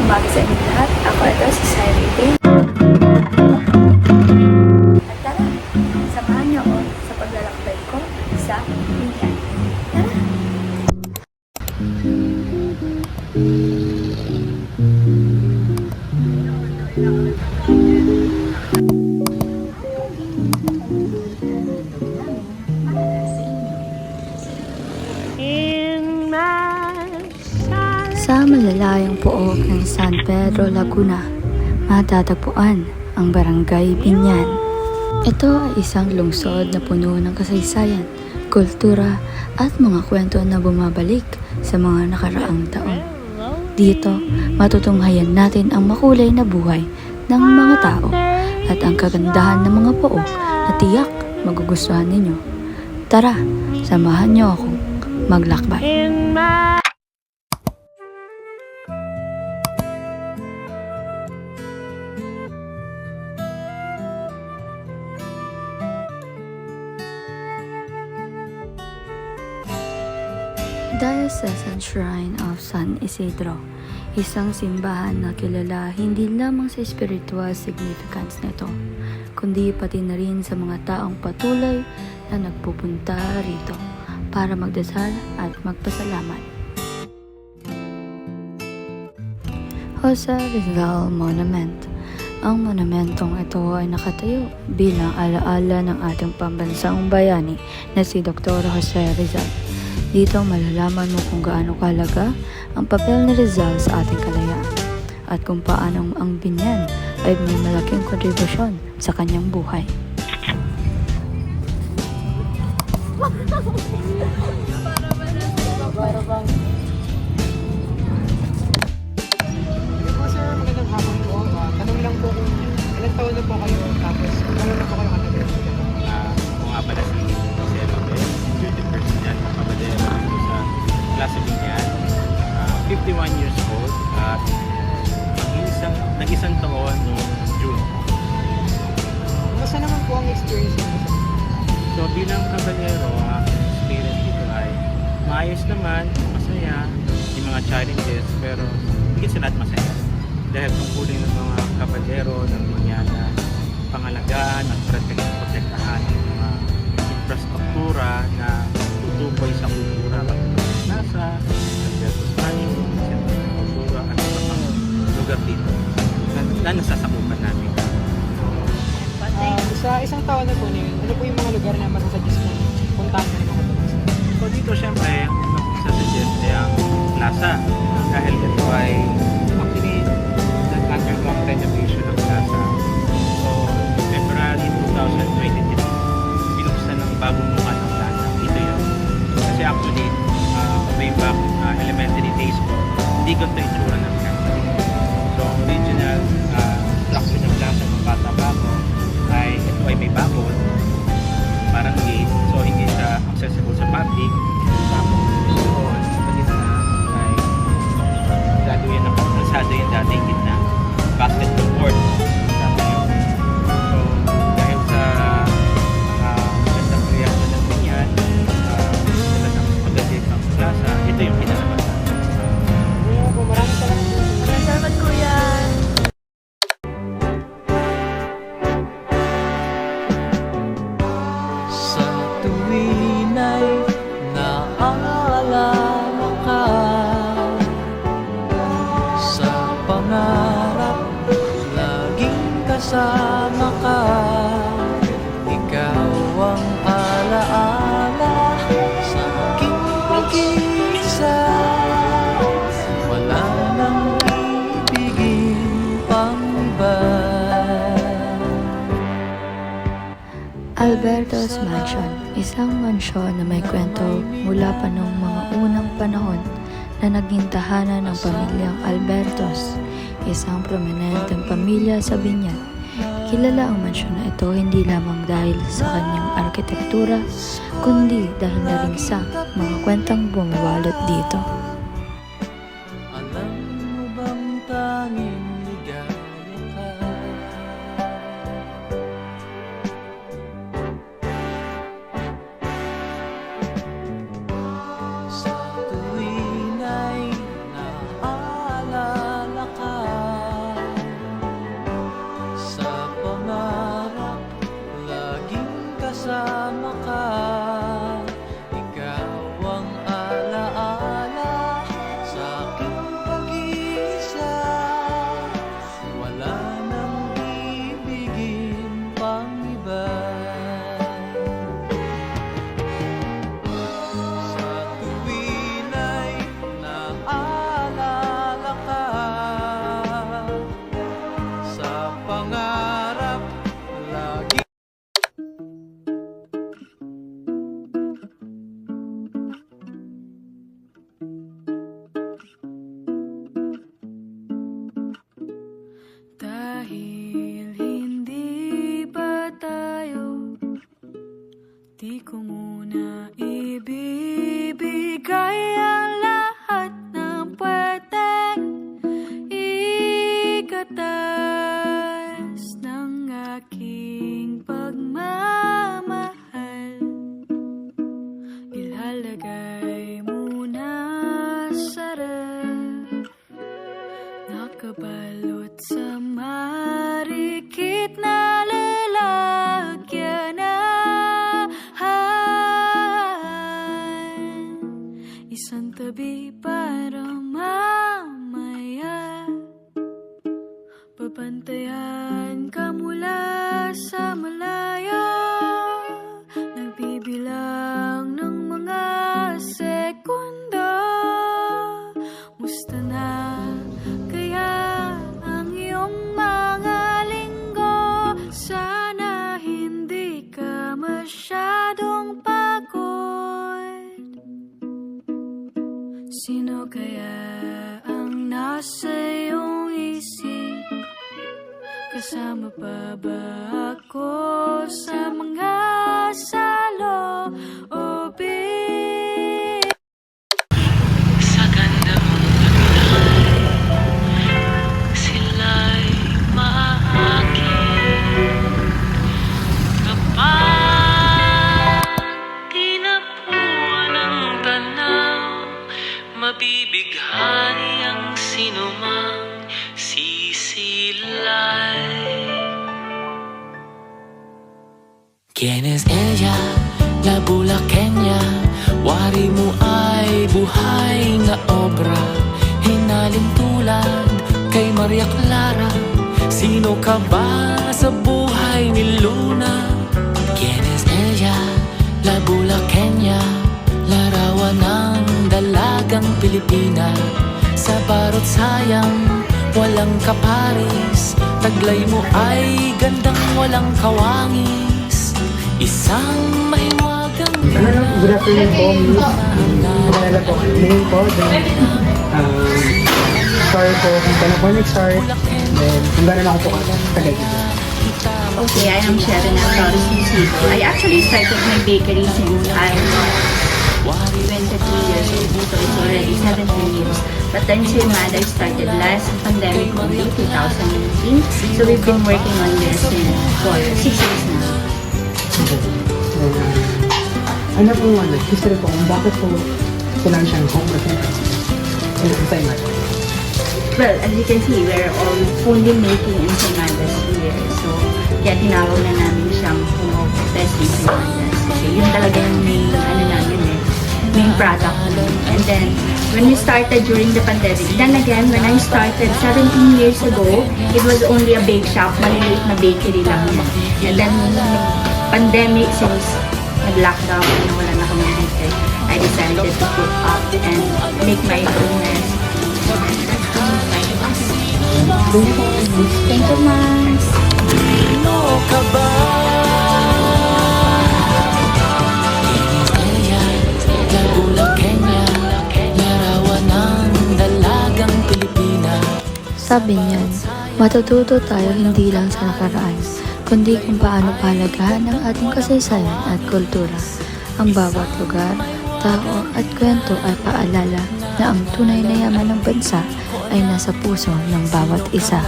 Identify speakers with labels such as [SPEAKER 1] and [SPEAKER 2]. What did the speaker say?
[SPEAKER 1] umaga sa inyo lahat. Ako ito si Cyril Day. At tara, samahan niyo ako sa paglalakbay ko sa Binyan. Tara! Sa malalayang pook ng San Pedro, Laguna, matatagpuan ang Barangay Binyan. Ito ay isang lungsod na puno ng kasaysayan, kultura at mga kwento na bumabalik sa mga nakaraang taon. Dito, matutunghayan natin ang makulay na buhay ng mga tao at ang kagandahan ng mga pook na tiyak magugustuhan ninyo. Tara, samahan niyo ako maglakbay. Diocesan Shrine of San Isidro, isang simbahan na kilala hindi lamang sa spiritual significance nito, kundi pati na rin sa mga taong patuloy na nagpupunta rito para magdasal at magpasalamat. Jose Rizal Monument. Ang monumentong ito ay nakatayo bilang alaala ng ating pambansang bayani na si Dr. Jose Rizal. Dito malalaman mo kung gaano kahalaga ang papel ni Rizal sa ating kalayaan at kung paano ang Binyan ay may malaking kontribusyon sa kanyang buhay.
[SPEAKER 2] Magandang hapon po. Tanong lang po kung ilang taon na po kayo tapos kung ano na po kayo katagal.
[SPEAKER 3] Ako nga pala si Jose Lopez, beauty person yan, kapabadero dito sa Plaza Binyan. 51 years old at nag-isang taon noong June.
[SPEAKER 2] Masa naman po ang experience niyo?
[SPEAKER 3] So bilang kabadero, ang experience dito ay maayos naman, masaya, may mga challenges, pero higit sa lahat masaya. Dahil tungkulin ng mga kabadero ng Binyan na pangalagaan at protektahan ng mga infrastruktura na tutukoy sa kultura ng nasa, versus money, kultura at mga lugar dito na nasasakupan namin.
[SPEAKER 2] Sa isang taon na po niyo, ano po yung mga lugar na masasuggest mo puntahan ng mga turista?
[SPEAKER 3] So dito syempre, ang magsasuggest ay ang plaza. Dahil ito ay actually nag-undergo ang renovation ng plaza. So February 2023, binuksan ng bagong mukha ng plaza. Ito yun. Kasi actually, way back elementary days ko, hindi ganito itsura ng plaza. So original structure ng plaza ng bata pa ako ay ito ay may bakod, parang gate, so hindi siya accessible sa public. Tapos doon, sa gitna ay gagawin ng kalsada yung dating gitna, basketball court. Sabi yun. So dahil sa gandang reaction ng Binyan, sila ng pagdating ng plaza, ito yung pinalabas natin.
[SPEAKER 2] Maraming salamat.
[SPEAKER 1] Salamat kuya!
[SPEAKER 4] Sa tuwin ay naalala ka, sa pangarap laging kasama ka. Ikaw ang alaala sa aking pag-iisa. Wala nang ibigin pang iba.
[SPEAKER 1] Alberto's Mansion, isang mansyon na may kwento mula pa noong mga unang panahon na naging tahanan ng pamilyang Albertos, isang prominenteng pamilya sa Binyan. Kilala ang mansyon na ito hindi lamang dahil sa kanyang arkitektura, kundi dahil na rin sa mga kwentang bumabalot dito.
[SPEAKER 4] Alam mo bang tanging ligaya ka? Sa tuwin ay naalala ka.
[SPEAKER 1] Musta na kaya ang iyong mga linggo? Sana hindi ka masyadong pagod. Sino kaya ang nasa iyong isip? Kasama pa ba ako sa mga salo o sa ganda mong lagnay, sila'y maaakin. Kapag tinapuan ang tanaw, mabibighani ang sinumang sisilay.
[SPEAKER 4] ¿Quién es ella? La Bulaqueña. Wari mo ay buhay nga obra, hinaling tulad kay Maria Clara. Sino ka ba sa buhay ni Luna? ¿Quién es ella? La Bulaqueña. Larawan ng dalagang Pilipina. Sa parot sayang, walang kaparis. Taglay mo ay gandang walang kawangis. Isang mahiwagang
[SPEAKER 2] Good afternoon po, Miss. Pangalan po. Name po. Then, sorry po kung paano po nag-start. Then, kung gano'n ako po kagay dito.
[SPEAKER 5] Okay, I am Sharon Torres Lucido. I actually started my bakery since I was 23 years old, so it's already 17 years. But then si Mother started last pandemic only, 2019. So we've been working on this for 6 years now.
[SPEAKER 2] Ano po history po kung bakit po kailangan siyang home resident? Sa iman.
[SPEAKER 5] Well, as you can see, we're all only making ensaimadas here. So, kaya tinawag na namin siyang home best ensaimadas. Kasi yun talaga yung main, main product namin. And then, when we started during the pandemic, then again, when I started 17 years ago, it was only a bake shop, maliliit na bakery lang. And then, pandemic, since nag-lockdown and wala na kami dito, I decided to put up and make my own recipe. Thank you, Mars.
[SPEAKER 4] Sino ka ba? Ella, la Bulaqueña. Larawan ng dalagang Pilipina.
[SPEAKER 1] Sabi niyan, matututo tayo hindi lang sa nakaraan, kundi kung paano pahalagahan ang ating kasaysayan at kultura. Ang bawat lugar, tao at kwento ay paalala na ang tunay na yaman ng bansa ay nasa puso ng bawat isa.